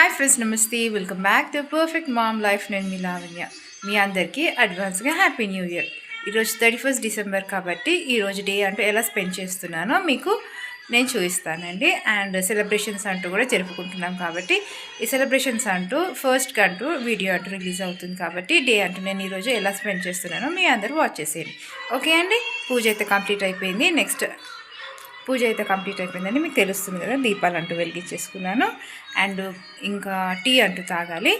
Hi friends, నమస్తే. Welcome back to perfect mom life. నేను మీ లావణ్య. మీ అందరికీ అడ్వాన్స్గా హ్యాపీ న్యూ ఇయర్. ఈరోజు 31 డిసెంబర్ కాబట్టి ఈరోజు డే అంటూ ఎలా స్పెండ్ చేస్తున్నానో మీకు నేను చూపిస్తానండి. అండ్ సెలబ్రేషన్స్ అంటూ కూడా జరుపుకుంటున్నాం కాబట్టి ఈ సెలబ్రేషన్స్ అంటూ ఫస్ట్ కంటూ వీడియో అంటూ రిలీజ్ అవుతుంది కాబట్టి డే అంటూ నేను ఈరోజు ఎలా స్పెండ్ చేస్తున్నానో మీ అందరూ వాచ్ చేసేయండి. ఓకే అండి. పూజ అయితే కంప్లీట్ అయిపోయింది. పూజ అయితే కంప్లీట్ అయిపోయిందండి. మీకు తెలుస్తుంది కదా, దీపాలు అంటూ వెలిగించేసుకున్నాను. అండ్ ఇంకా టీ అంటూ తాగాలి.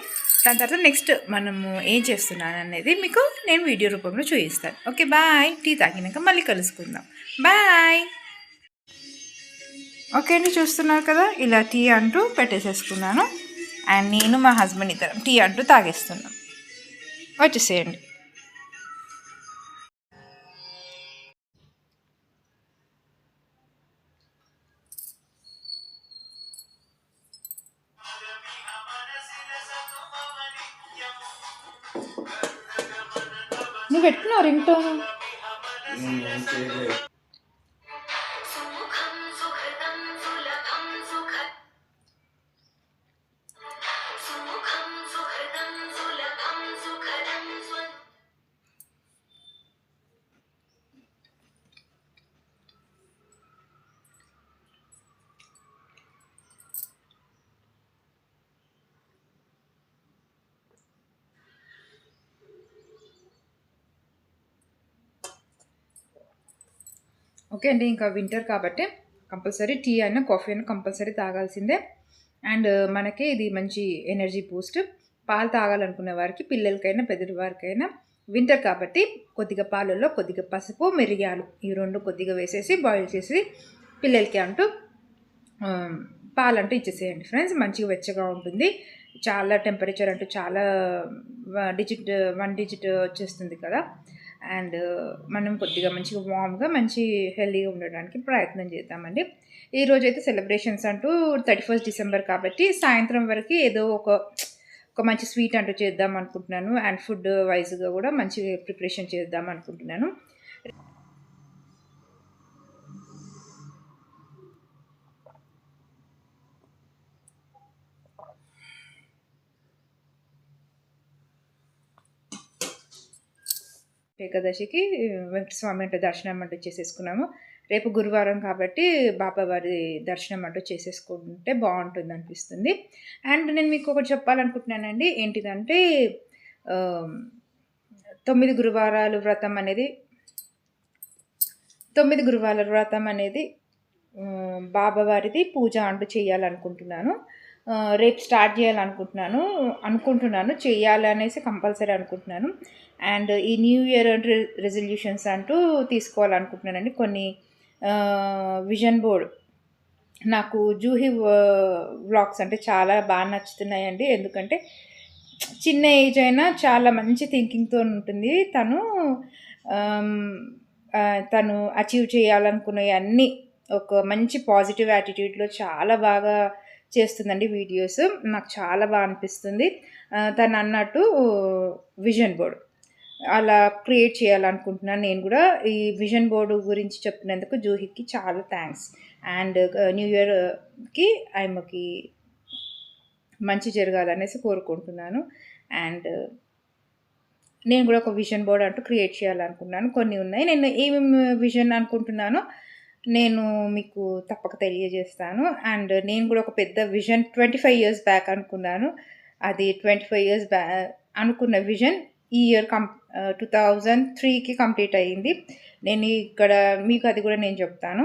దాని తర్వాత నెక్స్ట్ మనము ఏం చేస్తున్నాను అనేది మీకు నేను వీడియో రూపంలో చూపిస్తాను. Okay, bye. టీ తాగినాక మళ్ళీ కలుసుకుందాం. బాయ్. ఓకే అండి, చూస్తున్నారు కదా, ఇలా టీ అంటూ పెట్టేసేసుకున్నాను. అండ్ నేను మా హస్బెండ్ ఇద్దరం టీ అంటూ తాగేస్తున్నాం. వచ్చేసేయండి. నువ్వు పెట్టుకున్నావు రింగ్ టోన్. ఓకే అండి, ఇంకా వింటర్ కాబట్టి కంపల్సరీ టీ అయినా కాఫీ అయినా కంపల్సరీ తాగాల్సిందే. అండ్ మనకి ఇది మంచి ఎనర్జీ బూస్ట్. పాలు తాగాలనుకునే వారికి, పిల్లలకైనా పెద్దవారికైనా వింటర్ కాబట్టి కొద్దిగా పాలల్లో కొద్దిగా పసుపు, మిరియాలు ఈ రెండు కొద్దిగా వేసేసి బాయిల్ చేసి పిల్లలకి అంటూ పాలంటూ ఇచ్చేసేయండి ఫ్రెండ్స్. మంచిగా వెచ్చగా ఉంటుంది. చాలా టెంపరేచర్ అంటూ చాలా 1 డిజిట్ వచ్చేస్తుంది కదా. అండ్ మనం కొద్దిగా మంచిగా వామ్గా మంచి హెల్తీగా ఉండడానికి ప్రయత్నం చేద్దామండి. ఈరోజు అయితే సెలబ్రేషన్స్ అంటూ 31 డిసెంబర్ కాబట్టి సాయంత్రం వరకు ఏదో ఒక మంచి స్వీట్ అంటూ చేద్దాం అనుకుంటున్నాను. అండ్ ఫుడ్ వైజ్గా కూడా మంచి ప్రిపరేషన్ చేద్దాం అనుకుంటున్నాను. ఏకాదశికి వెంకటస్వామి అంటే దర్శనం అంటూ చేసేసుకున్నాము. రేపు గురువారం కాబట్టి బాబావారి దర్శనం అంటూ చేసేసుకుంటే బాగుంటుంది అనిపిస్తుంది. అండ్ నేను మీకు ఒకటి చెప్పాలనుకుంటున్నానండి. ఏంటిదంటే 9 గురువారాలు వ్రతం అనేది 9 గురువారాల వ్రతం అనేది బాబావారిది పూజ అంటూ చేయాలనుకుంటున్నాను. రేపు స్టార్ట్ చేయాలనుకుంటున్నాను చేయాలనేసి కంపల్సరీ అనుకుంటున్నాను. అండ్ ఈ న్యూ ఇయర్ రెజల్యూషన్స్ అంటూ తీసుకోవాలనుకుంటున్నానండి. కొన్ని విజన్ బోర్డ్ నాకు జూహీ వ్లాగ్స్ అంటే చాలా బాగా నచ్చుతున్నాయండి. ఎందుకంటే చిన్న ఏజ్ అయినా చాలా మంచి థింకింగ్తో ఉంటుంది. తను అచీవ్ చేయాలనుకున్నవి అన్నీ ఒక మంచి పాజిటివ్ యాటిట్యూడ్లో చాలా బాగా చేస్తుందండి వీడియోస్. నాకు చాలా బాగా అనిపిస్తుంది. తను అన్నట్టు విజన్ బోర్డ్ అలా క్రియేట్ చేయాలనుకుంటున్నాను నేను కూడా. ఈ విజన్ బోర్డు గురించి చెప్పినందుకు జూహీకి చాలా థ్యాంక్స్. అండ్ న్యూ ఇయర్కి ఆయనకి మంచి జరగాలనేసి కోరుకుంటున్నాను. అండ్ నేను కూడా ఒక విజన్ బోర్డ్ అంటూ క్రియేట్ చేయాలనుకుంటున్నాను. కొన్ని ఉన్నాయి. నేను ఏమేమి విజన్ అనుకుంటున్నానో నేను మీకు తప్పక తెలియజేస్తాను. అండ్ నేను కూడా ఒక పెద్ద విజన్ 25 ఇయర్స్ బ్యాక్ అనుకున్నాను. అది 25 ఇయర్స్ అనుకున్న విజన్ ఈ ఇయర్ 2003కి కంప్లీట్ అయ్యింది. నేను ఇక్కడ మీకు అది కూడా నేను చెప్తాను.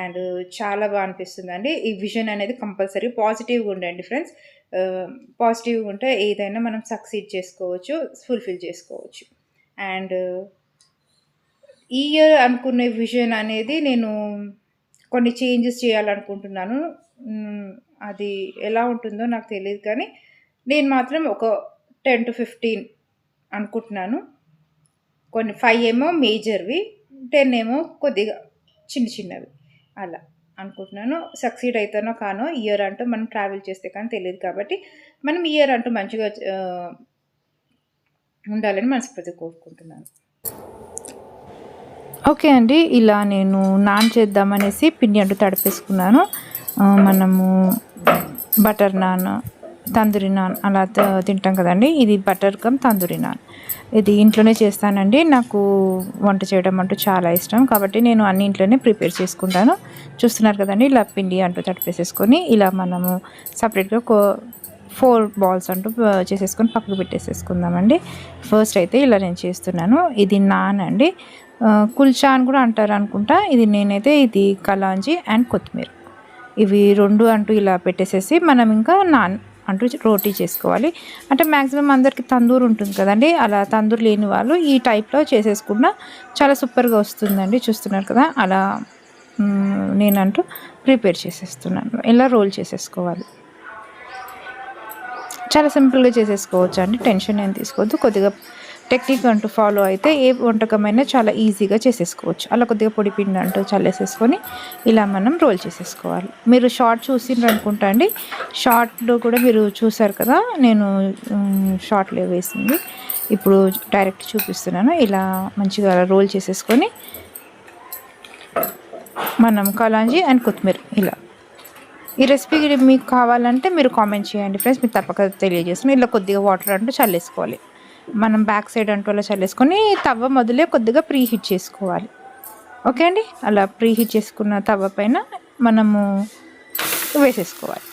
అండ్ చాలా బాగా అనిపిస్తుందండి. ఈ విజన్ అనేది కంపల్సరీ పాజిటివ్గా ఉండండి ఫ్రెండ్స్. పాజిటివ్గా ఉంటే ఏదైనా మనం సక్సీడ్ చేసుకోవచ్చు, ఫుల్ఫిల్ చేసుకోవచ్చు. అండ్ ఈ ఇయర్ అనుకునే విజన్ అనేది నేను కొన్ని చేంజెస్ చేయాలనుకుంటున్నాను. అది ఎలా ఉంటుందో నాకు తెలియదు, కానీ నేను మాత్రం ఒక 10 to 15 అనుకుంటున్నాను. కొన్ని 5 ఏమో మేజర్వి, 10 ఏమో కొద్దిగా చిన్నవి అలా అనుకుంటున్నాను. సక్సీడ్ అవుతానో కానో ఇయర్ అంటూ మనం ట్రావెల్ చేస్తే కానీ తెలియదు కాబట్టి మనం ఇయర్ అంటూ మంచిగా ఉండాలని మనస్ఫూర్తిగా కోరుకుంటున్నాను. ఓకే అండి, ఇలా నేను నాన్ చేద్దామనేసి పిండి అంటూ తడిపేసుకున్నాను. మనము బటర్ నాన్ తందూరి నాన్ అలా తింటాం కదండి. ఇది బటర్ కమ్ తందూరి నాన్. ఇది ఇంట్లోనే చేస్తానండి. నాకు వంట చేయడం అంటూ చాలా ఇష్టం కాబట్టి నేను అన్ని ఇంట్లోనే ప్రిపేర్ చేసుకుంటాను. చూస్తున్నారు కదండి, ఇలా పిండి అంటూ తడిపేసేసుకొని ఇలా మనము సపరేట్గా 4 బాల్స్ అంటూ చేసేసుకొని పక్కకు పెట్టేసేసుకుందామండి. ఫస్ట్ అయితే ఇలా నేను చేస్తున్నాను. ఇది నాన్ అండి, కుల్చా అని కూడా అంటారు అనుకుంటా. ఇది కలాంజీ అండ్ కొత్తిమీర, ఇవి 2 అంటూ ఇలా పెట్టేసేసి మనం ఇంకా నాన్ అంటూ రోటీ చేసుకోవాలి. అంటే మ్యాక్సిమం అందరికీ తందూరు ఉంటుంది కదండి, అలా తందూరు లేని వాళ్ళు ఈ టైప్లో చేసేసుకున్నా చాలా సూపర్గా వస్తుందండి. చూస్తున్నారు కదా, అలా నేనంటూ ప్రిపేర్ చేసేస్తున్నాను. ఇలా రోల్ చేసేసుకోవాలి. చాలా సింపుల్గా చేసేసుకోవచ్చు అండి, టెన్షన్ ఏం తీసుకోవద్దు. కొద్దిగా టెక్నిక్ అంటూ ఫాలో అయితే ఏ వంటకమైనా చాలా ఈజీగా చేసేసుకోవచ్చు. అలా కొద్దిగా పొడి పిండి అంటూ చల్లేసేసుకొని ఇలా మనం రోల్ చేసేసుకోవాలి. మీరు షార్ట్ చూసిండ్రు అనుకుంటా అండి, షార్ట్లో కూడా మీరు చూసారు కదా, నేను షార్ట్లో వేసింది ఇప్పుడు డైరెక్ట్ చూపిస్తున్నాను. ఇలా మంచిగా రోల్ చేసేసుకొని మనం కలాంజీ అండ్ కొత్తిమీర ఇలా. ఈ రెసిపీ మీకు కావాలంటే మీరు కామెంట్ చేయండి ఫ్రెండ్స్, మీకు తప్పక తెలియజేస్తున్నాను. ఇలా కొద్దిగా వాటర్ అంటూ చల్లేసుకోవాలి. మనం బ్యాక్ సైడ్ అంటూ అలా చల్లేసుకొని తవ్వ మొదలే కొద్దిగా ప్రీ హీట్ చేసుకోవాలి. ఓకే అండి, అలా ప్రీ హీట్ చేసుకున్న తవ్వ పైన మనము వేసేసుకోవాలి.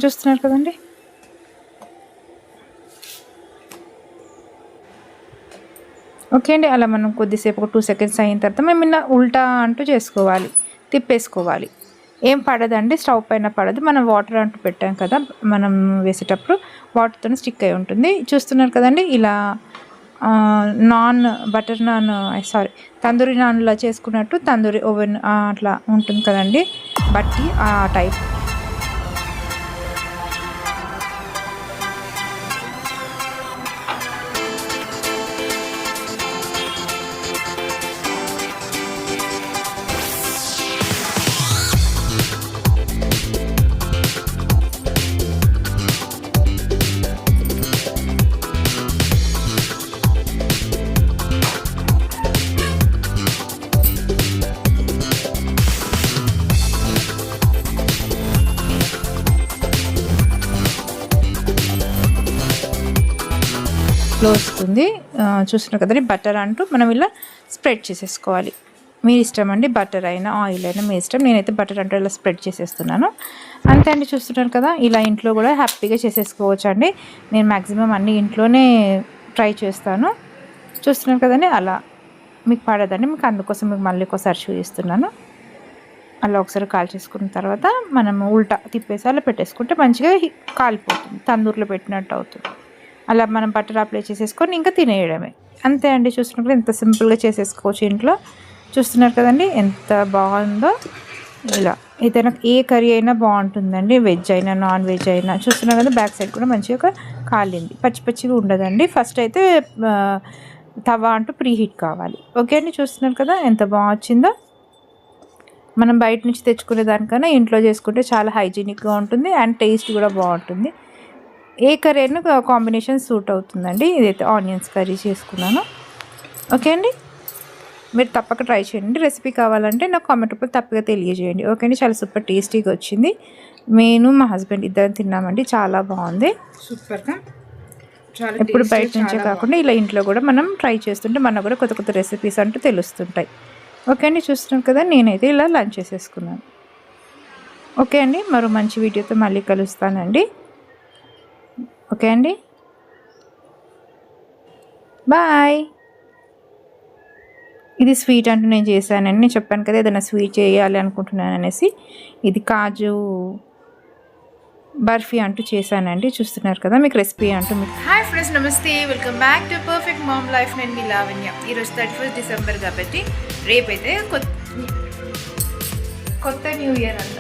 చూస్తున్నారు కదండి, ఓకే అండి. అలా మనం కొద్దిసేపు ఒక 2 సెకండ్స్ అయిన తర్వాత మేము ఇలా ఉల్టా అంటూ చేసుకోవాలి, తిప్పేసుకోవాలి. ఏం పడదండి, స్టవ్ పైన పడదు. మనం వాటర్ అంటూ పెట్టాం కదా, మనం వేసేటప్పుడు వాటర్తో స్టిక్ అయి ఉంటుంది. చూస్తున్నారు కదండి, ఇలా బటర్ నాన్ తందూరి నాన్లా చేసుకున్నట్టు తందూరి ఓవెన్ అట్లా ఉంటుంది కదండి, బట్టి ఆ టైప్. వస్తుంది. చూస్తున్నారు కదండి, బటర్ అంటూ మనం ఇలా స్ప్రెడ్ చేసేసుకోవాలి. మీ ఇష్టం అండి, బటర్ అయినా ఆయిల్ అయినా మీ ఇష్టం. నేనైతే బటర్ అంటూ ఇలా స్ప్రెడ్ చేసేస్తున్నాను. అంతే అండి, చూస్తున్నారు కదా, ఇలా ఇంట్లో కూడా హ్యాపీగా చేసేసుకోవచ్చు అండి. నేను మ్యాక్సిమం అన్ని ఇంట్లోనే ట్రై చేస్తాను. చూస్తున్నారు కదండి, అలా మీకు పడదండి, మీకు అందుకోసం మీకు మళ్ళీ ఒకసారి చూపిస్తున్నాను. అలా ఒకసారి కాల్ చేసుకున్న తర్వాత మనము ఉల్టా తిప్పేసి అలా పెట్టేసుకుంటే మంచిగా కాలిపోతుంది, తందూరులో పెట్టినట్టు అవుతుంది. అలా మనం బటర్ అప్లై చేసేసుకొని ఇంకా తినేయడమే. అంతే అండి, చూస్తున్నప్పుడు ఎంత సింపుల్గా చేసేసుకోవచ్చు ఇంట్లో. చూస్తున్నారు కదండి ఎంత బాగుందో. ఇలా ఏదైనా ఏ కర్రీ అయినా బాగుంటుందండి, వెజ్ అయినా నాన్ వెజ్ అయినా. చూస్తున్నారు కదా, బ్యాక్ సైడ్ కూడా మంచిగా కాలింది, పచ్చి పచ్చిగా ఉండదండి. ఫస్ట్ అయితే తవా అంటూ ప్రీ హీట్ కావాలి. ఓకే అండి, చూస్తున్నారు కదా ఎంత బాగా వచ్చిందో. మనం బయట నుంచి తెచ్చుకునే దానికన్నా ఇంట్లో చేసుకుంటే చాలా హైజీనిక్గా ఉంటుంది అండ్ టేస్ట్ కూడా బాగుంటుంది. ఏ కర్రీ అయినా కాంబినేషన్ సూట్ అవుతుందండి. ఇదైతే ఆనియన్స్ కర్రీ చేసుకున్నాను. ఓకే అండి, మీరు తప్పక ట్రై చేయండి. రెసిపీ కావాలంటే నాకు కామెంట్ రూపంలో తప్పగా తెలియజేయండి. ఓకే అండి, చాలా సూపర్ టేస్టీగా వచ్చింది. నేను మా హస్బెండ్ ఇద్దరం తిన్నామండి, చాలా బాగుంది, సూపర్గా. ఎప్పుడు బయట నుంచే కాకుండా ఇలా ఇంట్లో కూడా మనం ట్రై చేస్తుంటే మనకు కూడా కొత్త కొత్త రెసిపీస్ అంటూ తెలుస్తుంటాయి. ఓకే అండి, చూస్తున్నాం కదా, నేనైతే ఇలా లంచ్ చేసేసుకున్నాను. ఓకే అండి, మరో మంచి వీడియోతో మళ్ళీ కలుస్తానండి. ఓకే అండి, బాయ్. ఇది స్వీట్ అంటూ నేను చేశానండి, నేను చెప్పాను కదా ఏదైనా స్వీట్ చేయాలి అనుకుంటున్నాను అనేసి. ఇది కాజు బర్ఫీ అంటూ చేశానండి. చూస్తున్నారు కదా, మీకు రెసిపీ అంటూ మీకు. హాయ్ ఫ్రెండ్స్, నమస్తే, welcome back to perfect mom life. నేను మీ లావణ్య. ఈరోజు 31 డిసెంబర్ కాబట్టి రేపైతే కొత్త న్యూ ఇయర్ అంట.